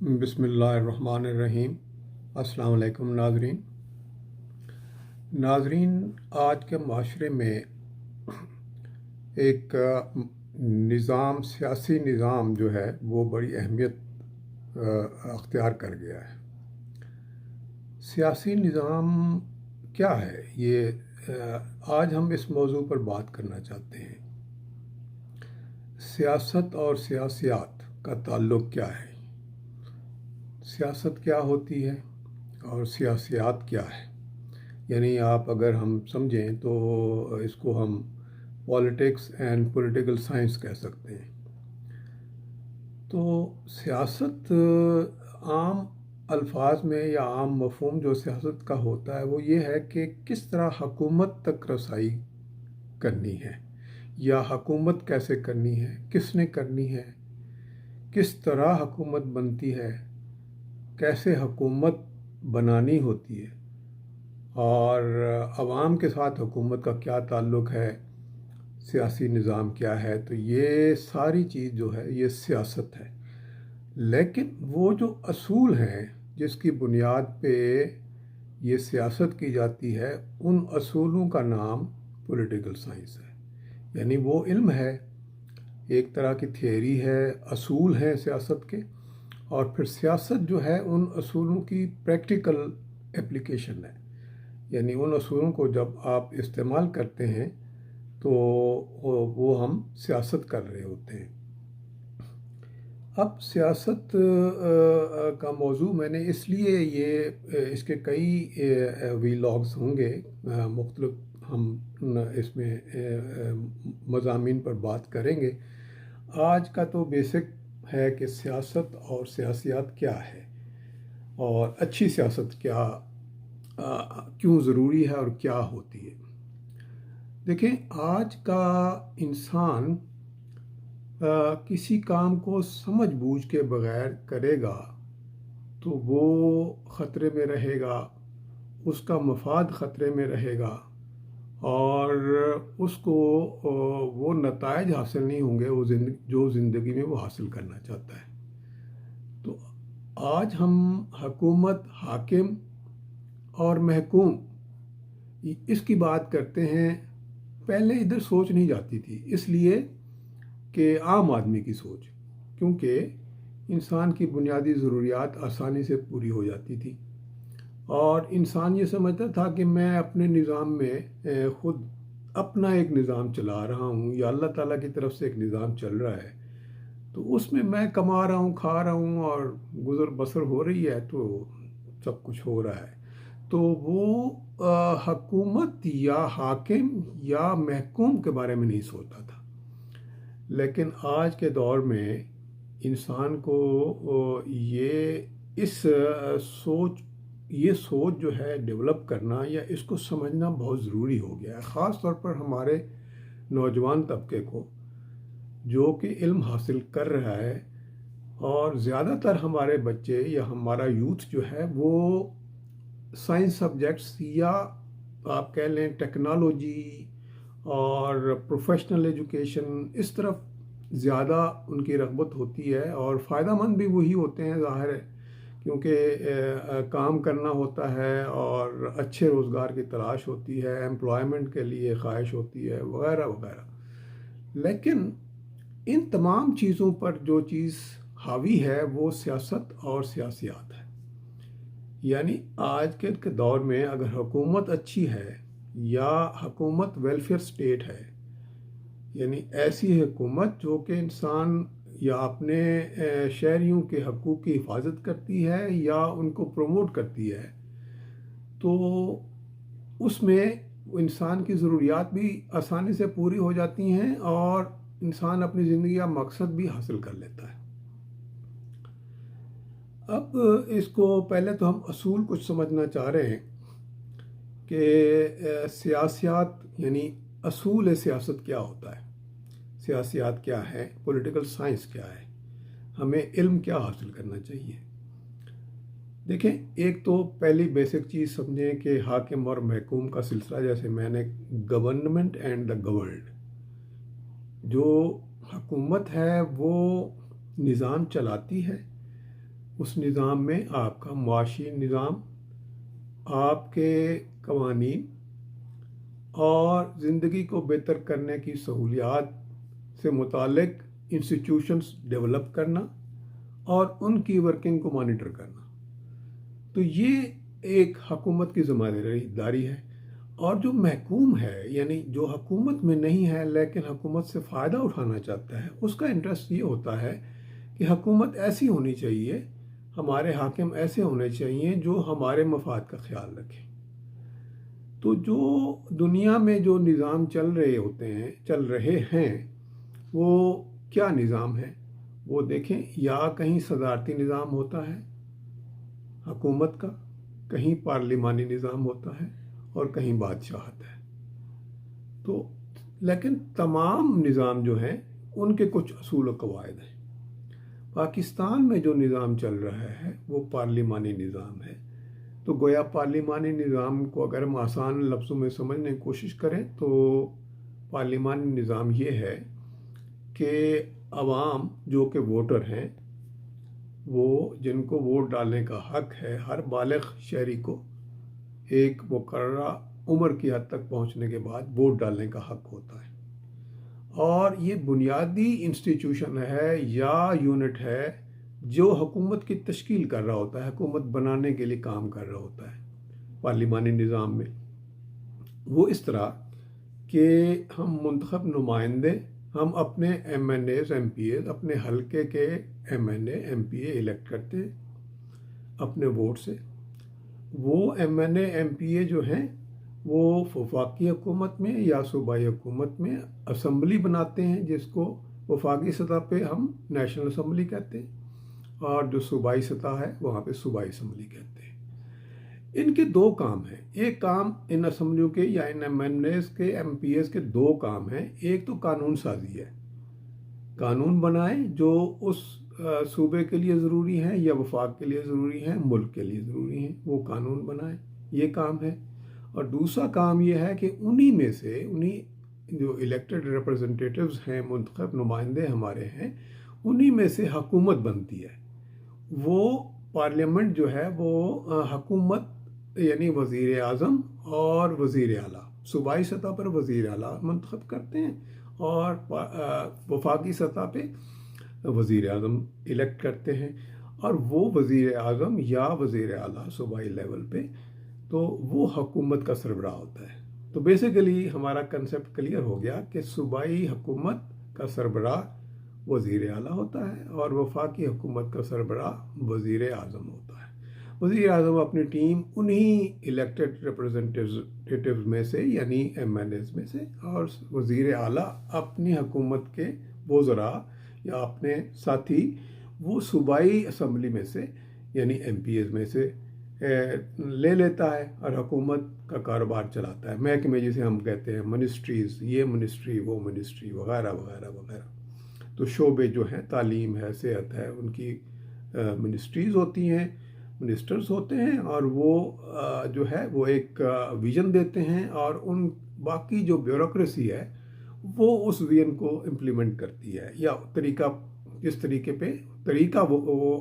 بسم اللہ الرحمن الرحیم۔ السلام علیکم ناظرین، آج کے معاشرے میں ایک سیاسی نظام جو ہے وہ بڑی اہمیت اختیار کر گیا ہے۔ سیاسی نظام کیا ہے؟ آج ہم اس موضوع پر بات کرنا چاہتے ہیں۔ سیاست اور سیاسیات کا تعلق کیا ہے؟ سیاست کیا ہوتی ہے اور سیاسیات کیا ہے؟ یعنی اگر ہم سمجھیں تو اس کو ہم پالیٹکس اینڈ پولیٹیکل سائنس کہہ سکتے ہیں۔ تو سیاست عام الفاظ میں یا عام مفہوم جو سیاست کا ہوتا ہے وہ یہ ہے کہ کس طرح حکومت تک رسائی کرنی ہے، یا حکومت کیسے کرنی ہے، کس نے کرنی ہے، کس طرح حکومت بنتی ہے، کیسے حکومت بنانی ہوتی ہے، اور عوام کے ساتھ حکومت کا کیا تعلق ہے، سیاسی نظام کیا ہے۔ تو یہ ساری چیز جو ہے یہ سیاست ہے۔ لیکن وہ جو اصول ہیں جس کی بنیاد پہ یہ سیاست کی جاتی ہے، ان اصولوں کا نام پولیٹیکل سائنس ہے۔ یعنی وہ علم ہے، ایک طرح کی تھیوری ہے، اصول ہیں سیاست کے، اور پھر سیاست جو ہے ان اصولوں کی پریکٹیکل اپلیکیشن ہے۔ یعنی ان اصولوں کو جب آپ استعمال کرتے ہیں تو وہ ہم سیاست کر رہے ہوتے ہیں۔ اب سیاست کا موضوع میں نے اس لیے اس کے کئی ویلاگز ہوں گے، مختلف ہم اس میں مضامین پر بات کریں گے۔ آج کا تو بیسک ہے کہ سیاست اور سیاسیات کیا ہے، اور اچھی سیاست کیوں ضروری ہے اور کیا ہوتی ہے۔ دیکھیں، آج کا انسان کسی کام کو سمجھ بوجھ کے بغیر کرے گا تو وہ خطرے میں رہے گا، اس کا مفاد خطرے میں رہے گا، اور اس کو وہ نتائج حاصل نہیں ہوں گے جو زندگی میں وہ حاصل کرنا چاہتا ہے۔ تو آج ہم حکومت، حاکم اور محکوم اس کی بات کرتے ہیں۔ پہلے ادھر سوچ نہیں جاتی تھی، اس لیے کہ عام آدمی کی سوچ، کیونکہ انسان کی بنیادی ضروریات آسانی سے پوری ہو جاتی تھی، اور انسان یہ سمجھتا تھا کہ میں اپنے نظام میں خود اپنا ایک نظام چلا رہا ہوں، یا اللہ تعالیٰ کی طرف سے ایک نظام چل رہا ہے، تو اس میں میں کما رہا ہوں، کھا رہا ہوں، اور گزر بسر ہو رہی ہے، تو سب کچھ ہو رہا ہے۔ تو وہ حکومت یا حاکم یا محکوم کے بارے میں نہیں سوچتا تھا۔ لیکن آج کے دور میں انسان کو یہ سوچ جو ہے ڈیولپ کرنا یا اس کو سمجھنا بہت ضروری ہو گیا ہے، خاص طور پر ہمارے نوجوان طبقے کو جو کہ علم حاصل کر رہا ہے، اور زیادہ تر ہمارے بچے یا ہمارا یوتھ جو ہے وہ سائنس سبجیکٹس، یا آپ کہہ لیں ٹیکنالوجی اور پروفیشنل ایجوکیشن، اس طرف زیادہ ان کی رغبت ہوتی ہے، اور فائدہ مند بھی وہی ہوتے ہیں، ظاہر ہے، کیونکہ کام کرنا ہوتا ہے اور اچھے روزگار کی تلاش ہوتی ہے، امپلائمنٹ کے لیے خواہش ہوتی ہے، وغیرہ وغیرہ۔ لیکن ان تمام چیزوں پر جو چیز حاوی ہے وہ سیاست اور سیاسیات ہے۔ یعنی آج کے دور میں اگر حکومت اچھی ہے، یا حکومت ویلفیئر سٹیٹ ہے، یعنی ایسی حکومت جو کہ انسان یا اپنے شہریوں کے حقوق کی حفاظت کرتی ہے یا ان کو پروموٹ کرتی ہے، تو اس میں انسان کی ضروریات بھی آسانی سے پوری ہو جاتی ہیں، اور انسان اپنی زندگی کا مقصد بھی حاصل کر لیتا ہے۔ اب اس کو پہلے تو ہم اصول کچھ سمجھنا چاہ رہے ہیں کہ سیاسیات یعنی اصول سیاست کیا ہوتا ہے، سیاسیات کیا ہے، پولیٹیکل سائنس کیا ہے، ہمیں علم کیا حاصل کرنا چاہیے۔ دیکھیں، ایک تو پہلی بیسک چیز سمجھیں کہ حاکم اور محکوم کا سلسلہ، جیسے میں نے گورنمنٹ اینڈ دا گورنڈ، جو حکومت ہے وہ نظام چلاتی ہے، اس نظام میں آپ کا معاشی نظام، آپ کے قوانین اور زندگی کو بہتر کرنے کی سہولیات سے متعلق انسٹیٹیوشنز ڈیولپ کرنا اور ان کی ورکنگ کو مانیٹر کرنا. تو یہ ایک حکومت کی ذمہ داری ہے. اور جو محکوم ہے، یعنی جو حکومت میں نہیں ہے لیکن حکومت سے فائدہ اٹھانا چاہتا ہے، اس کا انٹرسٹ یہ ہوتا ہے کہ حکومت ایسی ہونی چاہیے، ہمارے حاکم ایسے ہونے چاہیے جو ہمارے مفاد کا خیال رکھیں. تو جو دنیا میں جو نظام چل رہے ہیں وہ کیا نظام ہے؟ وہ دیکھیں، یا کہیں صدارتی نظام ہوتا ہے حکومت کا، کہیں پارلیمانی نظام ہوتا ہے اور کہیں بادشاہت ہے. تو لیکن تمام نظام جو ہیں ان کے کچھ اصول و قواعد ہیں. پاکستان میں جو نظام چل رہا ہے وہ پارلیمانی نظام ہے. تو گویا پارلیمانی نظام کو اگر ہم آسان لفظوں میں سمجھنے کی کوشش کریں تو پارلیمانی نظام یہ ہے کہ عوام جو کہ ووٹر ہیں، وہ جن کو ووٹ ڈالنے کا حق ہے، ہر بالغ شہری کو ایک مقررہ عمر کی حد تک پہنچنے کے بعد ووٹ ڈالنے کا حق ہوتا ہے. اور یہ بنیادی انسٹیٹیوشن ہے یا یونٹ ہے جو حکومت کی تشکیل کر رہا ہوتا ہے، حکومت بنانے کے لیے کام کر رہا ہوتا ہے. پارلیمانی نظام میں وہ اس طرح کہ ہم منتخب نمائندے، ہم اپنے M N As M P As, اپنے حلقے کے M N A M P A elect کرتے ہیں اپنے ووٹ سے. وہ M N A M P A جو ہیں وہ وفاقی حکومت میں یا صوبائی حکومت میں اسمبلی بناتے ہیں، جس کو وفاقی سطح پہ ہم نیشنل اسمبلی کہتے ہیں، اور جو صوبائی سطح ہے وہاں پہ صوبائی اسمبلی کہتے ہیں. ان کے دو کام ہیں. ایک کام ان اسمبلیوں کے یا ان ایم این ایز کے ایم پی ایز کے دو کام ہیں. ایک تو قانون سازی ہے، قانون بنائیں جو اس صوبے کے لیے ضروری ہیں یا وفاق کے لیے ضروری ہیں، ملک کے لیے ضروری ہیں، وہ قانون بنائیں، یہ کام ہے. اور دوسرا کام یہ ہے کہ انہی جو الیکٹڈ ریپرزنٹیٹیوز ہیں، منتخب نمائندے ہمارے ہیں، انہی میں سے حکومت بنتی ہے. وہ پارلیمنٹ جو ہے وہ حکومت یعنی وزیر اعظم اور وزیر اعلیٰ، صوبائی سطح پر وزیر اعلیٰ منتخب کرتے ہیں اور وفاقی سطح پہ وزیر اعظم الیکٹ کرتے ہیں. اور وہ وزیر اعظم یا وزیر اعلیٰ صوبائی لیول پہ تو وہ حکومت کا سربراہ ہوتا ہے. تو بیسیکلی ہمارا کنسیپٹ کلیئر ہو گیا کہ صوبائی حکومت کا سربراہ وزیر اعلیٰ ہوتا ہے اور وفاقی حکومت کا سربراہ وزیر اعظم ہوتا ہے. وزیر اعظم اپنی ٹیم انہی الیکٹڈ ریپرزنٹیٹیوز میں سے یعنی ایم این ایز میں سے، اور وزیر اعلیٰ اپنی حکومت کے وزراء یا اپنے ساتھی وہ صوبائی اسمبلی میں سے یعنی ایم پی ایز میں سے لے لیتا ہے اور حکومت کا کاروبار چلاتا ہے. محکمے جسے ہم کہتے ہیں، منسٹریز، یہ منسٹری وہ منسٹری وغیرہ وغیرہ وغیرہ. تو شعبے جو ہیں، تعلیم ہے، صحت ہے، ان کی منسٹریز ہوتی ہیں، منسٹرز ہوتے ہیں، اور وہ جو ہے وہ ایک ویژن دیتے ہیں، اور ان باقی جو بیوروکریسی ہے وہ اس ویژن کو امپلیمنٹ کرتی ہے، یا جس طریقے پہ وہ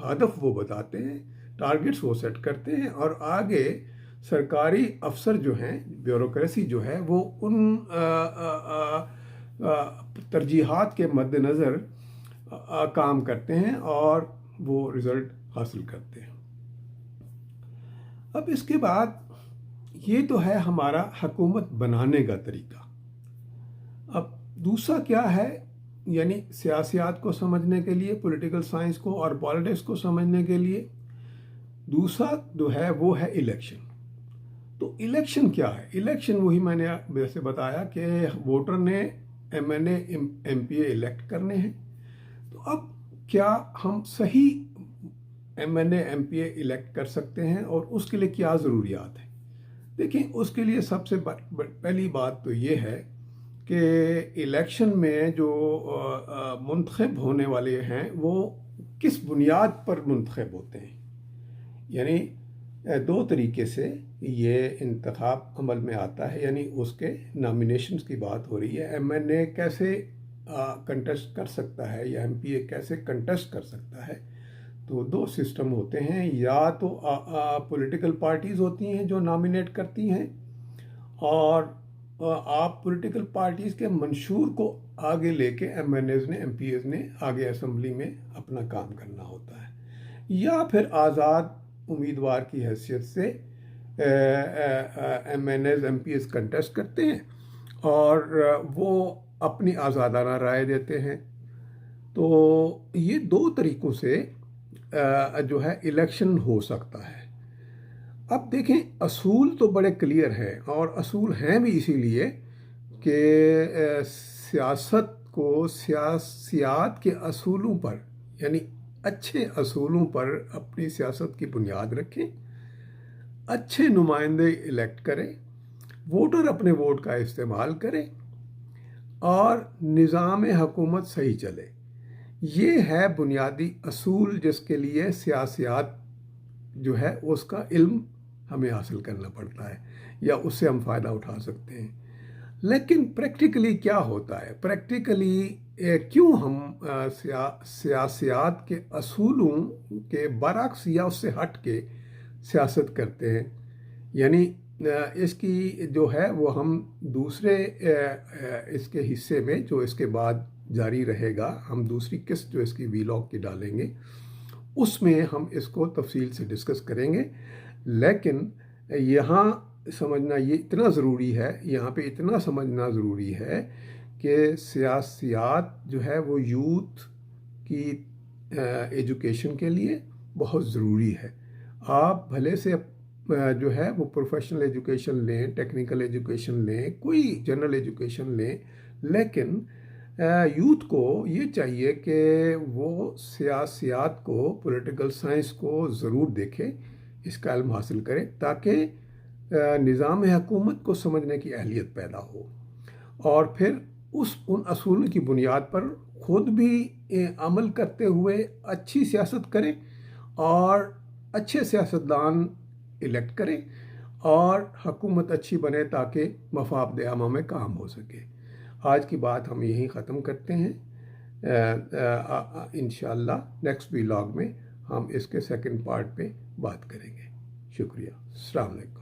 ہدف وہ بتاتے ہیں، ٹارگٹس وہ سیٹ کرتے ہیں، اور آگے سرکاری افسر جو ہیں، بیوروکریسی جو ہے وہ ان ترجیحات کے مد نظر کام کرتے ہیں اور وہ رزلٹ حاصل کرتے ہیں. اب اس کے بعد یہ تو ہے ہمارا حکومت بنانے کا طریقہ. اب دوسرا کیا ہے، یعنی سیاسیات کو سمجھنے کے لیے، پولیٹیکل سائنس کو اور پالیٹکس کو سمجھنے کے لیے دوسرا جو ہے وہ ہے الیکشن. تو الیکشن کیا ہے؟ الیکشن وہی میں نے ویسے بتایا کہ ووٹر نے M N A M P A elect کرنے ہیں. تو اب کیا ہم صحیح M N A M P A elect کر سکتے ہیں، اور اس کے لیے کیا ضروریات ہیں؟ دیکھیں، اس کے لیے سب سے پہلی بات تو یہ ہے کہ الیکشن میں جو منتخب ہونے والے ہیں وہ کس بنیاد پر منتخب ہوتے ہیں. یعنی دو طریقے سے یہ انتخاب عمل میں آتا ہے. یعنی اس کے نامینیشنز کی بات ہو رہی ہے، ایم این اے کیسے کنٹیسٹ کر سکتا ہے یا ایم پی اے کیسے کنٹیسٹ کر سکتا ہے. تو دو سسٹم ہوتے ہیں، یا تو پولیٹیکل پارٹیز ہوتی ہیں جو نامینیٹ کرتی ہیں، اور آپ پولیٹیکل پارٹیز کے منشور کو آگے لے کے ایم این ایز نے، ایم پی ایز نے آگے اسمبلی میں اپنا کام کرنا ہوتا ہے، یا پھر آزاد امیدوار کی حیثیت سے M N As, M P As contest کرتے ہیں اور وہ اپنی آزادانہ رائے دیتے ہیں۔ تو یہ دو طریقوں سے جو ہے الیکشن ہو سکتا ہے۔ اب دیکھیں، اصول تو بڑے کلیئر ہیں، اور اصول ہیں بھی اسی لیے کہ سیاست کو سیاست کے اصولوں پر، یعنی اچھے اصولوں پر اپنی سیاست کی بنیاد رکھیں، اچھے نمائندے الیکٹ کریں، ووٹر اپنے ووٹ کا استعمال کریں، اور نظام حکومت صحیح چلے۔ یہ ہے بنیادی اصول جس کے لیے سیاسیات جو ہے اس کا علم ہمیں حاصل کرنا پڑتا ہے، یا اس سے ہم فائدہ اٹھا سکتے ہیں۔ لیکن پریکٹیکلی کیا ہوتا ہے؟ پریکٹیکلی کیوں ہم سیاسیات کے اصولوں کے برعکس یا اس سے ہٹ کے سیاست کرتے ہیں؟ یعنی اس کی جو ہے وہ ہم دوسرے اس کے حصے میں جو اس کے بعد جاری رہے گا، ہم دوسری قسط جو اس کی ویلاگ کی ڈالیں گے، اس میں ہم اس کو تفصیل سے ڈسکس کریں گے۔ لیکن یہاں سمجھنا یہ اتنا ضروری ہے، یہاں پہ اتنا سمجھنا ضروری ہے کہ سیاسیات جو ہے وہ یوتھ کی ایجوکیشن کے لیے بہت ضروری ہے۔ آپ بھلے سے جو ہے وہ پروفیشنل ایجوکیشن لیں، ٹیکنیکل ایجوکیشن لیں، کوئی جنرل ایجوکیشن لیں، لیکن یوتھ کو یہ چاہیے کہ وہ سیاسیات کو، پولیٹیکل سائنس کو ضرور دیکھے، اس کا علم حاصل کرے، تاکہ نظام حکومت کو سمجھنے کی اہلیت پیدا ہو، اور پھر ان اصولوں کی بنیاد پر خود بھی عمل کرتے ہوئے اچھی سیاست کریں اور اچھے سیاستدان الیکٹ کریں، اور حکومت اچھی بنے تاکہ مفاد عامہ میں کام ہو سکے۔ آج کی بات ہم یہیں ختم کرتے ہیں۔ انشاءاللہ نیکسٹ ویلاگ میں ہم اس کے سیکنڈ پارٹ پہ بات کریں گے۔ شکریہ۔ السلام علیکم۔